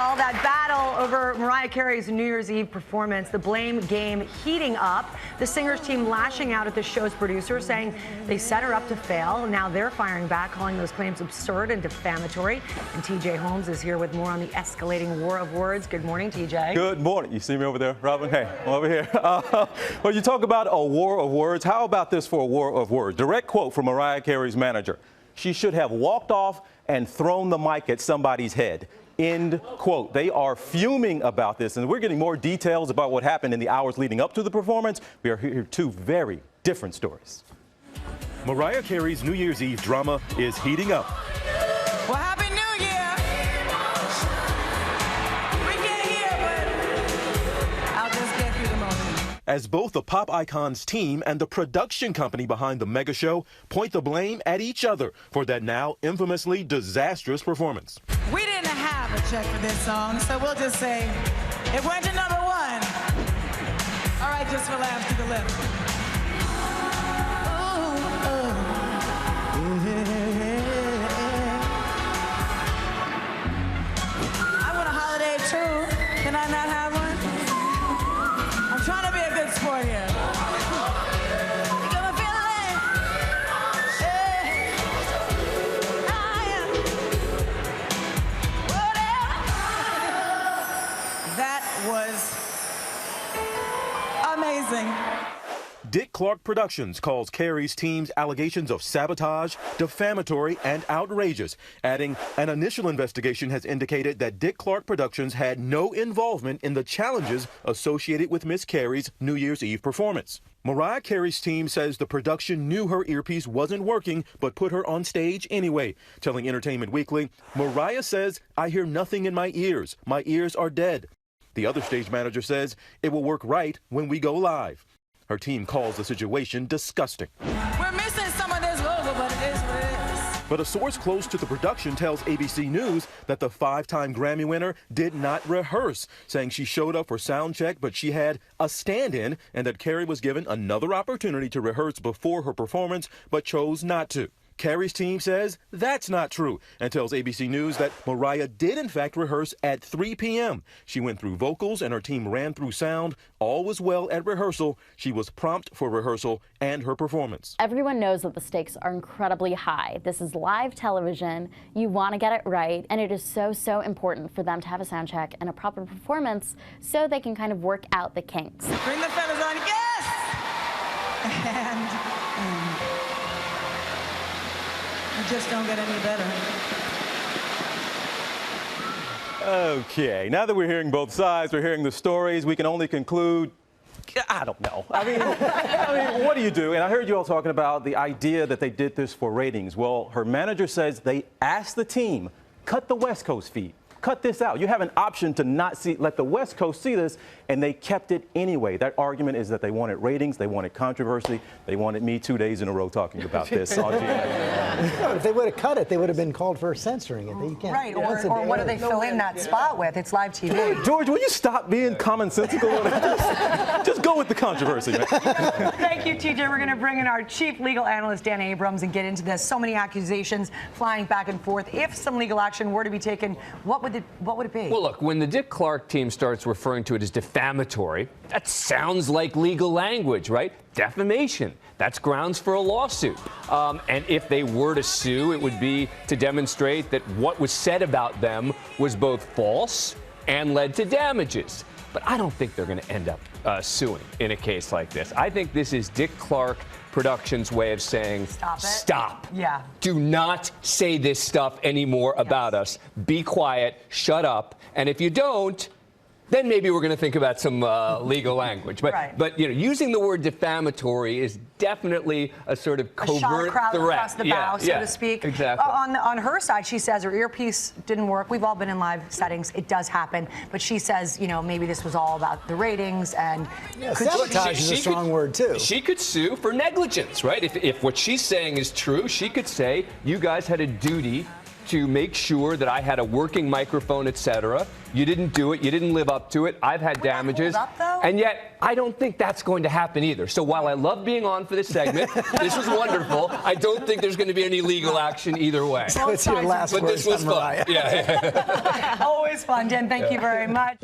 Well, that battle over Mariah Carey's New Year's Eve performance, the blame game heating up. The singer's team lashing out at the show's producer, saying they set her up to fail. Now they're firing back, calling those claims absurd and defamatory. And TJ Holmes is here with more on the escalating war of words. Good morning, TJ. Good morning. You see me over there, Robin? Hey, I'm over here. Well, you talk about a war of words. How about this for a war of words? Direct quote from Mariah Carey's manager. She should have walked off and thrown the mic at somebody's head. End quote. They are fuming about this, and we're getting more details about what happened in the hours leading up to the performance. We are here two very different stories. Mariah Carey's New Year's Eve drama is heating up. Well, Happy New Year! We can't hear, but I'll just get through the moment. As both the pop icon's team and the production company behind the mega show point the blame at each other for that now infamously disastrous performance. We didn't have a check for this song, so we'll just say it went to #1. All right, just for laughs to the lip. I want a holiday too. Can I not have one? I'm trying to be a good sport here. Was amazing. Dick Clark Productions calls Carey's team's allegations of sabotage defamatory and outrageous, adding an initial investigation has indicated that Dick Clark Productions had no involvement in the challenges associated with Miss Carey's New Year's Eve performance. Mariah Carey's team says the production knew her earpiece wasn't working but put her on stage anyway. Telling Entertainment Weekly, Mariah says, "I hear nothing in my ears. My ears are dead." The other stage manager says it will work right when we go live. Her team calls the situation disgusting. We're missing some of this logo, but it is what it is. But a source close to the production tells ABC News that the 5-time Grammy winner did not rehearse, saying she showed up for sound check, but she had a stand-in, and that Carey was given another opportunity to rehearse before her performance, but chose not to. Carey's team says that's not true and tells ABC News that Mariah did in fact rehearse at 3 p.m. She went through vocals and her team ran through sound. All was well at rehearsal. She was prompt for rehearsal and her performance. Everyone knows that the stakes are incredibly high. This is live television. You want to get it right, and it is so important for them to have a sound check and a proper performance so they can kind of work out the kinks. Bring the fellas on, yes! And it just don't get any better. Okay, now that we're hearing both sides, we're hearing the stories, we can only conclude, I don't know. I mean, what do you do? And I heard you all talking about the idea that they did this for ratings. Well, her manager says they asked the team, cut the West Coast feed. Cut this out. You have an option to not let the West Coast see this, and they kept it anyway. That argument is that they wanted ratings, they wanted controversy, they wanted me 2 days in a row talking about this on GMA. If they would have cut it, they would have been called for censoring it. You can't, right, or what do they fill in that spot with? It's live TV. George, will you stop being commonsensical? Just go with the controversy, man. Thank you, TJ. We're going to bring in our chief legal analyst, Dan Abrams, and get into this. So many accusations flying back and forth. If some legal action were to be taken, what would it be? Well, look, when the Dick Clark team starts referring to it as defamatory, that sounds like legal language, right? Defamation. That's grounds for a lawsuit. And if they were to sue, it would be to demonstrate that what was said about them was both false and led to damages. But I don't think they're going to end up suing in a case like this. I think this is Dick Clark Productions' way of saying, stop. Yeah. Do not say this stuff anymore about us. Be quiet, shut up, and if you don't, then maybe we're going to think about some legal language. But you know, using the word defamatory is definitely a sort of covert a shot threat. across the bow, so to speak. Exactly. On her side, she says her earpiece didn't work. We've all been in live settings. It does happen. But she says, you know, maybe this was all about the ratings and sabotage is a strong word too. She could sue for negligence, right? If what she's saying is true, she could say you guys had a duty to make sure that I had a working microphone, etc. You didn't do it. You didn't live up to it. I've had damages. hold up, though? And yet, I don't think that's going to happen either. So while I love being on for this segment, this was wonderful. I don't think there's going to be any legal action either way. So it's your last But word, this was fun. Mariah. Yeah. Always fun, Jen. Thank you very much.